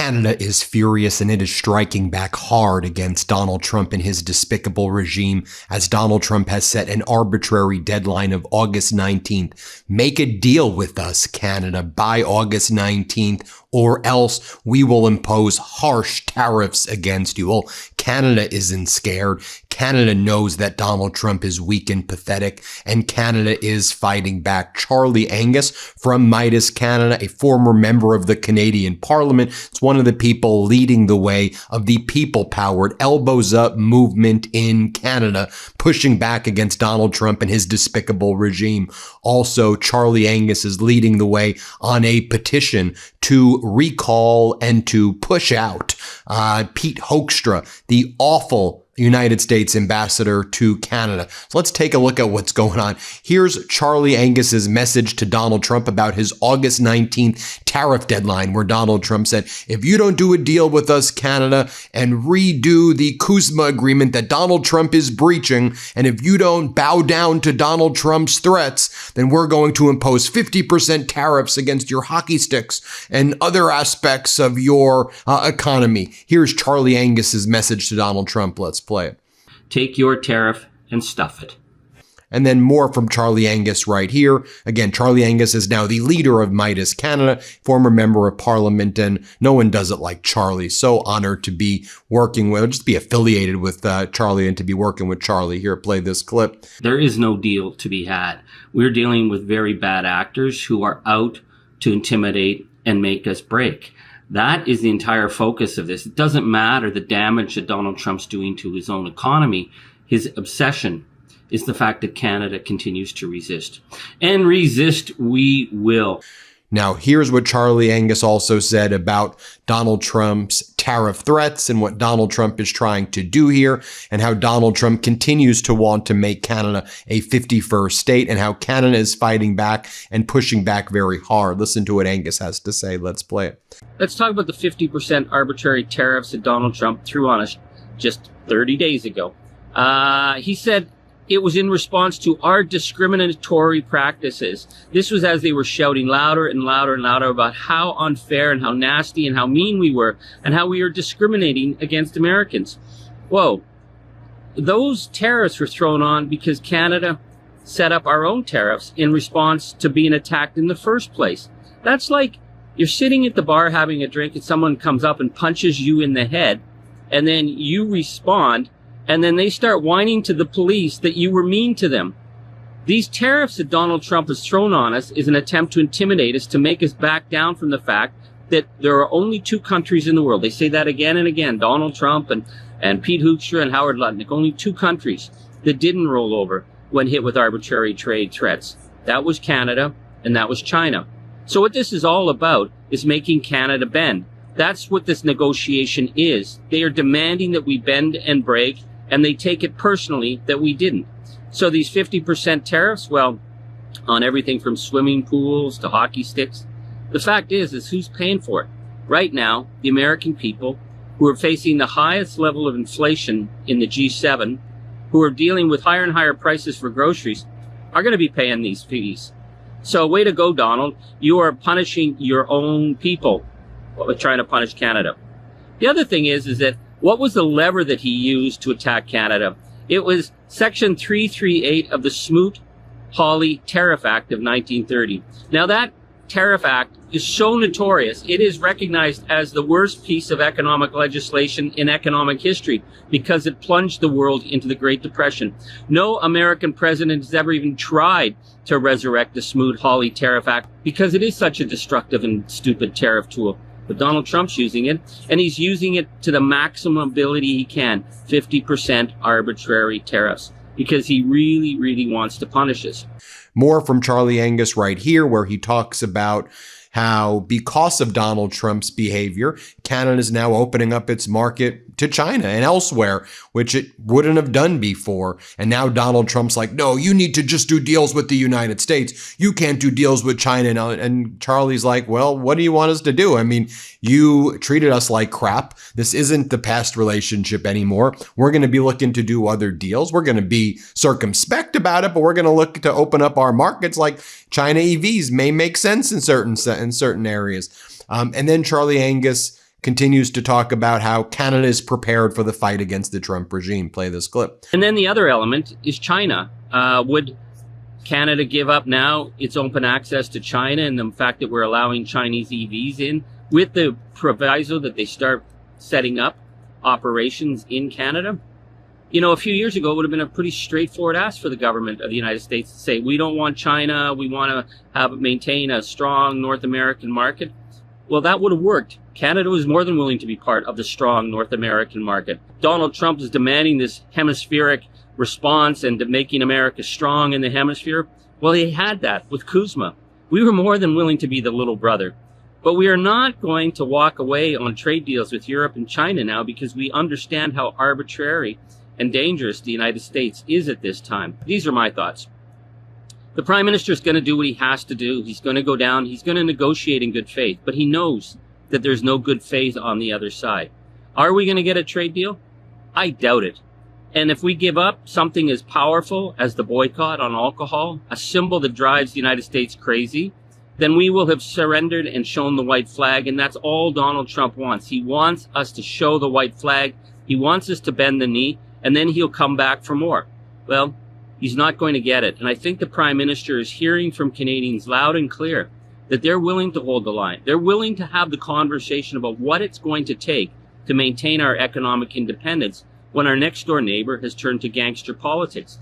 Canada is furious and it is striking back hard against Donald Trump and his despicable regime, as Donald Trump has set an arbitrary deadline of August 19th. Make a deal with us, Canada, by August 19th, or else we will impose harsh tariffs against you. Well, Canada isn't scared. Canada knows that Donald Trump is weak and pathetic, and Canada is fighting back. Charlie Angus from Meidas Canada, a former member of the Canadian Parliament, is one of the people leading the way of the people-powered Elbows Up movement in Canada, pushing back against Donald Trump and his despicable regime. Also, Charlie Angus is leading the way on a petition to recall and to push out Pete Hoekstra, the awful United States ambassador to Canada. So let's take a look at what's going on. Here's Charlie Angus's message to Donald Trump about his August 19th tariff deadline, where Donald Trump said, if you don't do a deal with us, Canada, and redo the Kuzma agreement that Donald Trump is breaching, and if you don't bow down to Donald Trump's threats, then we're going to impose 50% tariffs against your hockey sticks and other aspects of your economy. Here's Charlie Angus's message to Donald Trump. Let's play it. Take your tariff and stuff it. And then more from Charlie Angus right here. Again, Charlie Angus is now the leader of Meidas Canada, former member of parliament, and no one does it like Charlie. So honored to be working with, just be affiliated with Charlie and to be working with Charlie. Here, play this clip. There is no deal to be had. We're dealing with very bad actors who are out to intimidate and make us break. That is the entire focus of this. It doesn't matter the damage that Donald Trump's doing to his own economy. His obsession is the fact that Canada continues to resist. And resist we will. Now, here's what Charlie Angus also said about Donald Trump's tariff threats and what Donald Trump is trying to do here, and how Donald Trump continues to want to make Canada a 51st state, and how Canada is fighting back and pushing back very hard. Listen to what Angus has to say. Let's play it. Let's talk about the 50% arbitrary tariffs that Donald Trump threw on us just 30 days ago. He said it was in response to our discriminatory practices. This was as they were shouting louder and louder and louder about how unfair and how nasty and how mean we were and how we were discriminating against Americans. Whoa. Those tariffs were thrown on because Canada set up our own tariffs in response to being attacked in the first place. That's like you're sitting at the bar having a drink and someone comes up and punches you in the head, and then you respond, and then they start whining to the police that you were mean to them. These tariffs that Donald Trump has thrown on us is an attempt to intimidate us, to make us back down from the fact that there are only two countries in the world. They say that again and again, Donald Trump and Pete Hoekstra and Howard Lutnick, only two countries that didn't roll over when hit with arbitrary trade threats. That was Canada and that was China. So what this is all about is making Canada bend. That's what this negotiation is. They are demanding that we bend and break, and they take it personally that we didn't. So these 50% tariffs, well, on everything from swimming pools to hockey sticks, the fact is who's paying for it? Right now, the American people who are facing the highest level of inflation in the G7, who are dealing with higher and higher prices for groceries, are going to be paying these fees. So way to go, Donald. You are punishing your own people by trying to punish Canada. The other thing is that what was the lever that he used to attack Canada? It was Section 338 of the Smoot-Hawley Tariff Act of 1930. Now that Tariff Act is so notorious, it is recognized as the worst piece of economic legislation in economic history because it plunged the world into the Great Depression. No American president has ever even tried to resurrect the Smoot-Hawley Tariff Act because it is such a destructive and stupid tariff tool. But Donald Trump's using it, and he's using it to the maximum ability he can, 50% arbitrary tariffs, because he really, really wants to punish us. More from Charlie Angus right here, where he talks about how because of Donald Trump's behavior, Canada is now opening up its market to China and elsewhere, which it wouldn't have done before. And now Donald Trump's like, no, you need to just do deals with the United States. You can't do deals with China. And Charlie's like, well, what do you want us to do? I mean, you treated us like crap. This isn't the past relationship anymore. We're going to be looking to do other deals. We're going to be circumspect about it, but we're going to look to open up our markets. Like China EVs may make sense in certain areas. And then Charlie Angus continues to talk about how Canada is prepared for the fight against the Trump regime. Play this clip. And then the other element is China. Would Canada give up now its open access to China and the fact that we're allowing Chinese EVs in with the proviso that they start setting up operations in Canada? You know, a few years ago, it would have been a pretty straightforward ask for the government of the United States to say, we don't want China, we want to maintain a strong North American market. Well, that would have worked. Canada was more than willing to be part of the strong North American market. Donald Trump is demanding this hemispheric response and to making America strong in the hemisphere. Well, he had that with Kuzma. We were more than willing to be the little brother. But we are not going to walk away on trade deals with Europe and China now because we understand how arbitrary and dangerous the United States is at this time. These are my thoughts. The Prime Minister is going to do what he has to do. He's going to go down. He's going to negotiate in good faith. But he knows that there's no good faith on the other side. Are we going to get a trade deal? I doubt it. And if we give up something as powerful as the boycott on alcohol, a symbol that drives the United States crazy, then we will have surrendered and shown the white flag. And that's all Donald Trump wants. He wants us to show the white flag. He wants us to bend the knee, and then he'll come back for more. Well, he's not going to get it. And I think the Prime Minister is hearing from Canadians loud and clear that they're willing to hold the line. They're willing to have the conversation about what it's going to take to maintain our economic independence when our next door neighbor has turned to gangster politics.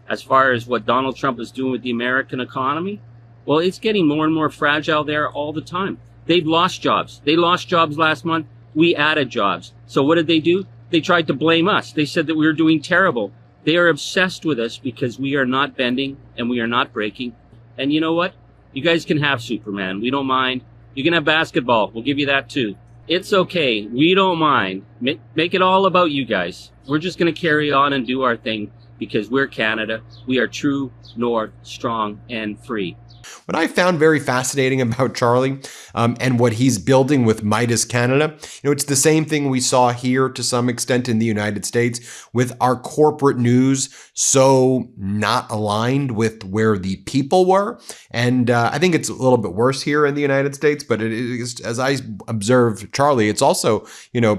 As far as what Donald Trump is doing with the American economy, well, it's getting more and more fragile there all the time. They've lost jobs. They lost jobs last month. We added jobs. So what did they do? They tried to blame us. They said that we were doing terrible. They are obsessed with us because we are not bending and we are not breaking. And you know what? You guys can have Superman. We don't mind. You can have basketball. We'll give you that too. It's okay. We don't mind. Make it all about you guys. We're just going to carry on and do our thing because we're Canada. We are true, north, strong, and free. What I found very fascinating about Charlie and what he's building with Meidas Canada, it's the same thing we saw here to some extent in the United States with our corporate news so not aligned with where the people were. And I think it's a little bit worse here in the United States, but it is, as I observe Charlie, it's also,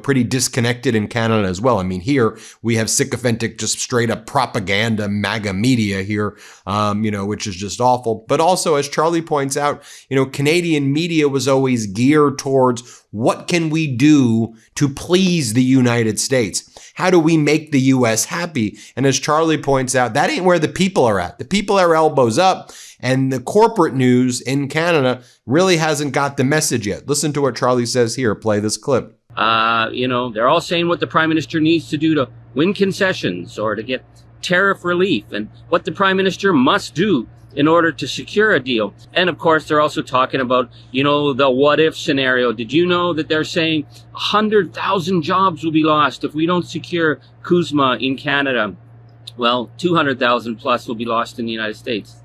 pretty disconnected in Canada as well. I mean, here we have sycophantic, just straight up propaganda, MAGA media here, which is just awful. But also, as Charlie points out, Canadian media was always geared towards what can we do to please the United States? How do we make the U.S. happy? And as Charlie points out, that ain't where the people are at. The people are elbows up, and the corporate news in Canada really hasn't got the message yet. Listen to what Charlie says here. Play this clip. They're all saying what the Prime Minister needs to do to win concessions or to get tariff relief and what the Prime Minister must do in order to secure a deal. And of course, they're also talking about, the what if scenario. Did you know that they're saying 100,000 jobs will be lost if we don't secure Kuzma in Canada? Well, 200,000 plus will be lost in the United States.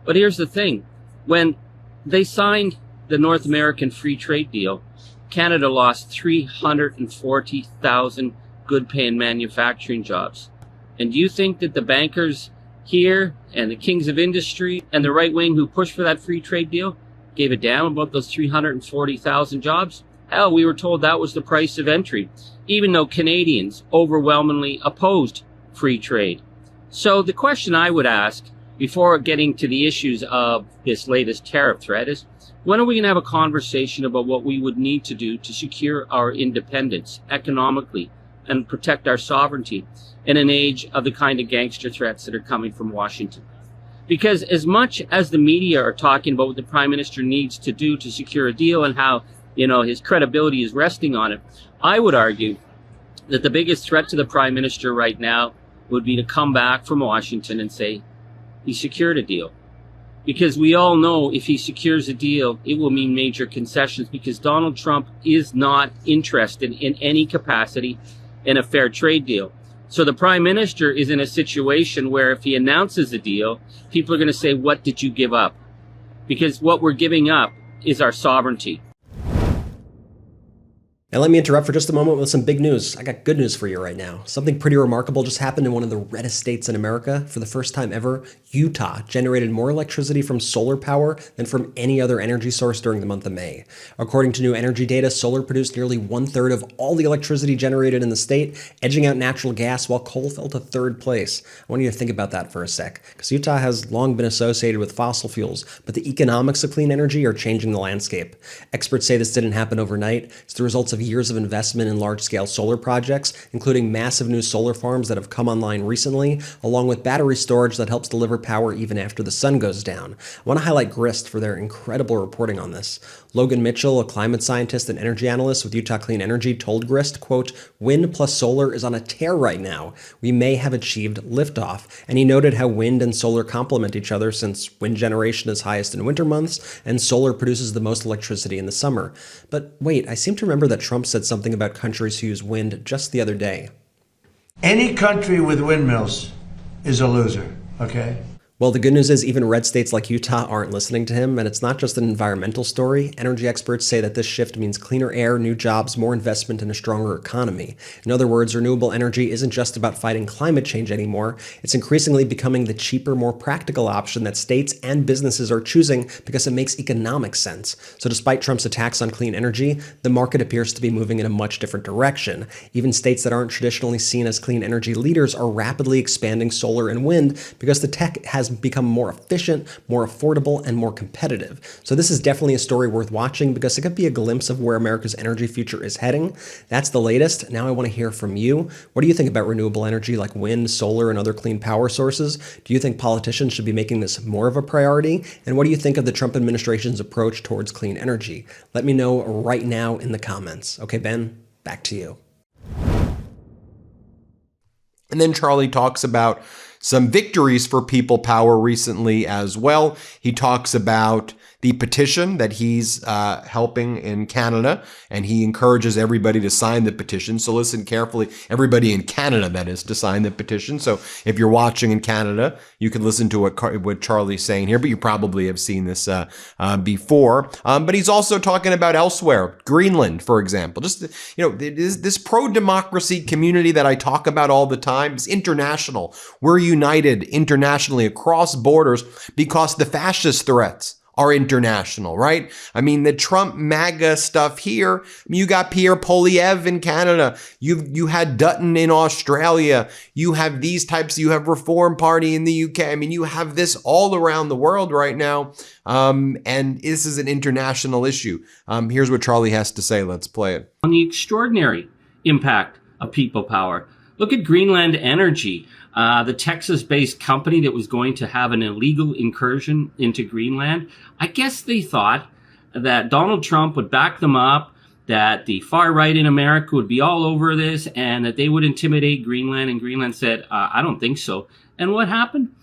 But here's the thing. When they signed the North American Free Trade Deal, Canada lost 340,000 good paying manufacturing jobs. And do you think that the bankers here and the kings of industry and the right wing who pushed for that free trade deal gave a damn about those 340,000 jobs? Hell, we were told that was the price of entry, even though Canadians overwhelmingly opposed free trade. So the question I would ask before getting to the issues of this latest tariff threat is, when are we going to have a conversation about what we would need to do to secure our independence economically and protect our sovereignty in an age of the kind of gangster threats that are coming from Washington? Because as much as the media are talking about what the Prime Minister needs to do to secure a deal and how, his credibility is resting on it, I would argue that the biggest threat to the Prime Minister right now would be to come back from Washington and say he secured a deal. Because we all know if he secures a deal, it will mean major concessions because Donald Trump is not interested in any capacity in a fair trade deal. So the Prime Minister is in a situation where if he announces a deal, people are going to say, what did you give up? Because what we're giving up is our sovereignty. And let me interrupt for just a moment with some big news. I got good news for you right now. Something pretty remarkable just happened in one of the reddest states in America. For the first time ever, Utah generated more electricity from solar power than from any other energy source during the month of May. According to new energy data, solar produced nearly 1/3 of all the electricity generated in the state, edging out natural gas, while coal fell to third place. I want you to think about that for a sec, because Utah has long been associated with fossil fuels, but the economics of clean energy are changing the landscape. Experts say this didn't happen overnight. It's the results of years of investment in large-scale solar projects, including massive new solar farms that have come online recently, along with battery storage that helps deliver power even after the sun goes down. I want to highlight Grist for their incredible reporting on this. Logan Mitchell, a climate scientist and energy analyst with Utah Clean Energy, told Grist, quote, "Wind plus solar is on a tear right now. We may have achieved liftoff." And he noted how wind and solar complement each other, since wind generation is highest in winter months and solar produces the most electricity in the summer. But wait, I seem to remember that Trump said something about countries who use wind just the other day. Any country with windmills is a loser, okay? Well, the good news is even red states like Utah aren't listening to him, and it's not just an environmental story. Energy experts say that this shift means cleaner air, new jobs, more investment, and a stronger economy. In other words, renewable energy isn't just about fighting climate change anymore. It's increasingly becoming the cheaper, more practical option that states and businesses are choosing because it makes economic sense. So despite Trump's attacks on clean energy, the market appears to be moving in a much different direction. Even states that aren't traditionally seen as clean energy leaders are rapidly expanding solar and wind because the tech has become more efficient, more affordable, and more competitive. So this is definitely a story worth watching because it could be a glimpse of where America's energy future is heading. That's the latest. Now I want to hear from you. What do you think about renewable energy like wind, solar, and other clean power sources? Do you think politicians should be making this more of a priority? And what do you think of the Trump administration's approach towards clean energy? Let me know right now in the comments. Okay, Ben, back to you. And then Charlie talks about some victories for people power recently as well. He talks about the petition that he's helping in Canada, and he encourages everybody to sign the petition. So listen carefully, everybody in Canada, that is, to sign the petition. So if you're watching in Canada, you can listen to what Charlie's saying here, but you probably have seen this before. But he's also talking about elsewhere, Greenland, for example. Just, this pro-democracy community that I talk about all the time is international. We're united internationally across borders because the fascist threats are international, right? I mean, the Trump MAGA stuff here, you got Pierre Poilievre in Canada, you had Dutton in Australia, you have these types, you have Reform Party in the UK. I mean, you have this all around the world right now, and this is an international issue. Here's what Charlie has to say. Let's play it. On the extraordinary impact of people power. Look at Greenland Energy, the Texas-based company that was going to have an illegal incursion into Greenland. I guess they thought that Donald Trump would back them up, that the far right in America would be all over this, and that they would intimidate Greenland. And Greenland said, I don't think so. And what happened?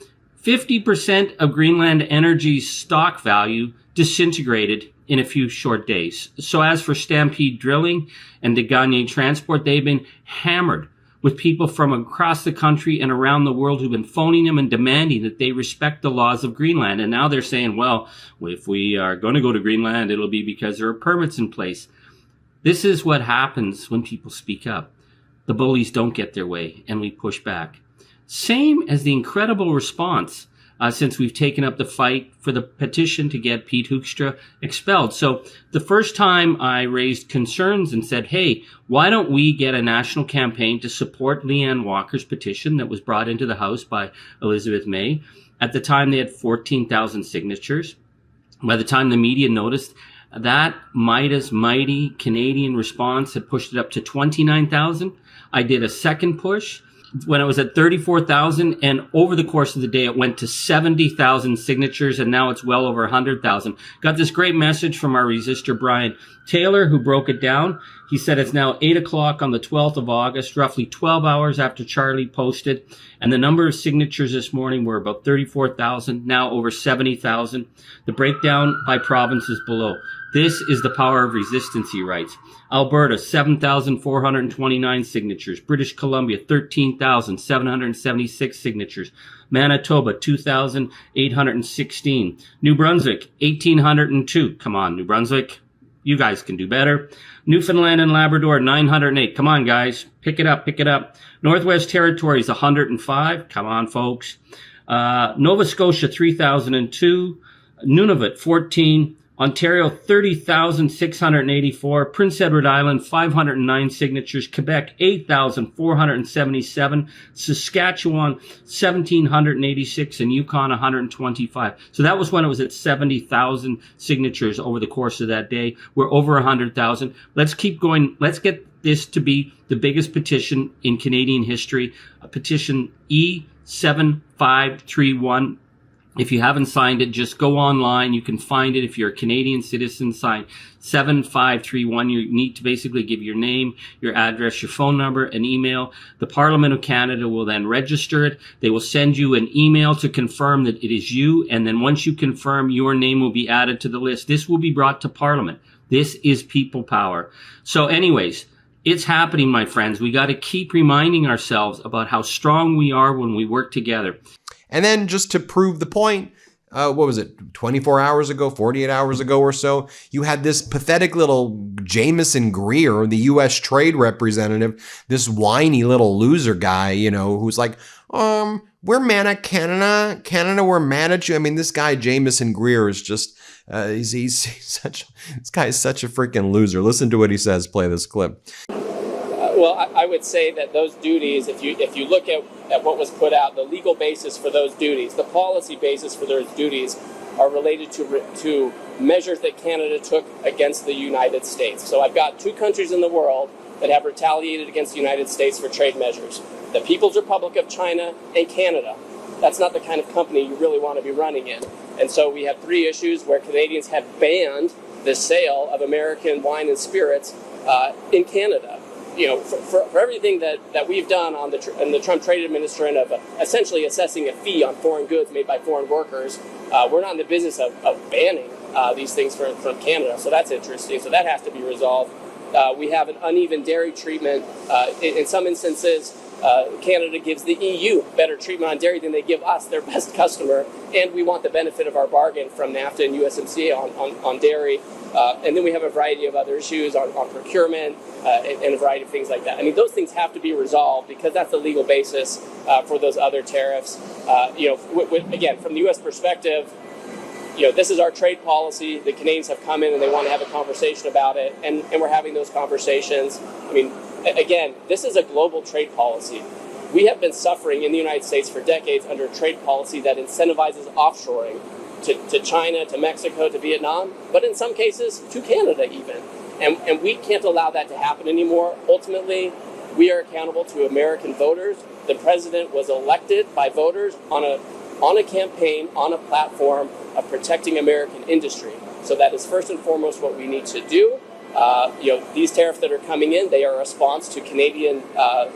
50% of Greenland Energy's stock value disintegrated in a few short days. So as for Stampede Drilling and the Gagne Transport, they've been hammered with people from across the country and around the world who've been phoning them and demanding that they respect the laws of Greenland. And now they're saying, well, if we are going to go to Greenland, it'll be because there are permits in place. This is what happens when people speak up. The bullies don't get their way, and we push back. Same as the incredible response since we've taken up the fight for the petition to get Pete Hoekstra expelled. So the first time I raised concerns and said, hey, why don't we get a national campaign to support Leanne Walker's petition that was brought into the House by Elizabeth May? At the time, they had 14,000 signatures. By the time the media noticed, that mighty Canadian response had pushed it up to 29,000. I did a second push when it was at 34,000, and over the course of the day, it went to 70,000 signatures, and now it's well over 100,000. Got this great message from our resistor, Brian Taylor, who broke it down. He said it's now 8 o'clock on the 12th of August, roughly 12 hours after Charlie posted, and the number of signatures this morning were about 34,000, now over 70,000. The breakdown by province is below. This is the power of resistance, he writes. Alberta, 7,429 signatures. British Columbia, 13,776 signatures. Manitoba, 2,816. New Brunswick, 1,802. Come on, New Brunswick. You guys can do better. Newfoundland and Labrador, 908. Come on, guys. Pick it up, pick it up. Northwest Territories, 105. Come on, folks. Nova Scotia, 3,002. Nunavut, 14. Ontario, 30,684. Prince Edward Island, 509 signatures. Quebec, 8,477. Saskatchewan, 1,786. And Yukon, 125. So that was when it was at 70,000 signatures over the course of that day. We're over 100,000. Let's keep going. Let's get this to be the biggest petition in Canadian history. Petition E7531. If you haven't signed it, just go online. You can find it. If you're a Canadian citizen, sign 7531. You need to basically give your name, your address, your phone number, an email. The Parliament of Canada will then register it. They will send you an email to confirm that it is you. And then once you confirm, your name will be added to the list. This will be brought to Parliament. This is people power. So anyways, it's happening, my friends. We got to keep reminding ourselves about how strong we are when we work together. And then just to prove the point, what was it, 24 hours ago, 48 hours ago or so, you had this pathetic little Jamieson Greer, the U.S. trade representative, this whiny little loser guy, you know, who's like, we're mad at Canada. Canada, we're mad at you. I mean, this guy, Jamieson Greer, is just, this guy is such a freaking loser. Listen to what he says. Play this clip. Well, I would say that those duties, if you look at what was put out, the legal basis for those duties, the policy basis for those duties are related to measures that Canada took against the United States. So I've got two countries in the world that have retaliated against the United States for trade measures. The People's Republic of China and Canada. That's not the kind of company you really want to be running in. And so we have three issues where Canadians have banned the sale of American wine and spirits in Canada. You know, for everything that we've done in the Trump trade administration of essentially assessing a fee on foreign goods made by foreign workers, we're not in the business of banning these things from Canada. So that's interesting. So that has to be resolved. We have an uneven dairy treatment. In some instances, Canada gives the EU better treatment on dairy than they give us, their best customer. And we want the benefit of our bargain from NAFTA and USMCA on dairy. And then we have a variety of other issues on procurement and a variety of things like that. I mean, those things have to be resolved because that's the legal basis for those other tariffs. Again, from the U.S. perspective, this is our trade policy. The Canadians have come in and they want to have a conversation about it, and we're having those conversations. I mean, again, this is a global trade policy. We have been suffering in the United States for decades under a trade policy that incentivizes offshoring to China, to Mexico, to Vietnam, but in some cases to Canada even. And we can't allow that to happen anymore. Ultimately, we are accountable to American voters. The president was elected by voters on a campaign, on a platform of protecting American industry. So that is first and foremost what we need to do. These tariffs that are coming in, they are a response to Canadian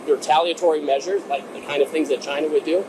retaliatory measures, like the kind of things that China would do.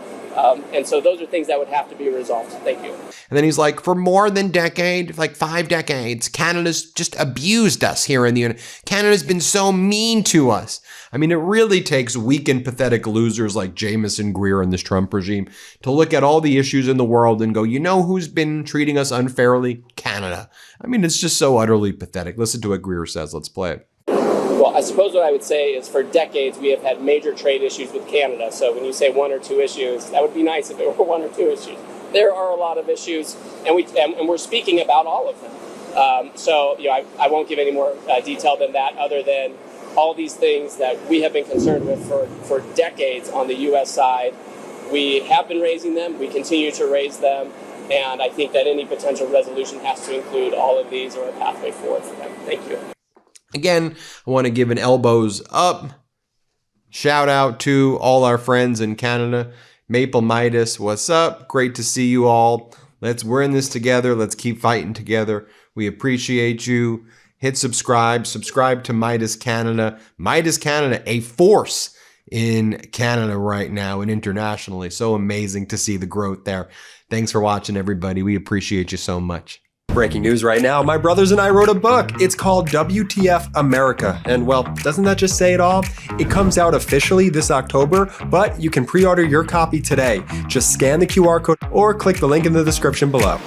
And so those are things that would have to be resolved. Thank you. And then he's like, for more than decade, like 5 decades, Canada's just abused us here in the United States. Canada's been so mean to us. I mean, it really takes weak and pathetic losers like Jamieson Greer and this Trump regime to look at all the issues in the world and go, you know who's been treating us unfairly? Canada. I mean, it's just so utterly pathetic. Listen to what Greer says. Let's play it. Well, I suppose what I would say is for decades we have had major trade issues with Canada. So when you say 1 or 2 issues, that would be nice if it were 1 or 2 issues. There are a lot of issues, and we're speaking about all of them. I won't give any more detail than that, other than all these things that we have been concerned with for decades on the U.S. side. We have been raising them. We continue to raise them. And I think that any potential resolution has to include all of these or a pathway forward for them. Thank you. Again, I want to give an elbows up shout out to all our friends in Canada. Maple Meidas, what's up? Great to see you all. We're in this together. Let's keep fighting together. We appreciate you. Hit subscribe to Meidas Canada. Meidas Canada, a force in Canada right now and internationally. So amazing to see the growth there. Thanks for watching, everybody. We appreciate you so much. Breaking news right now, my brothers and I wrote a book. It's called WTF America. And well, doesn't that just say it all? It comes out officially this October, but you can pre-order your copy today. Just scan the QR code or click the link in the description below.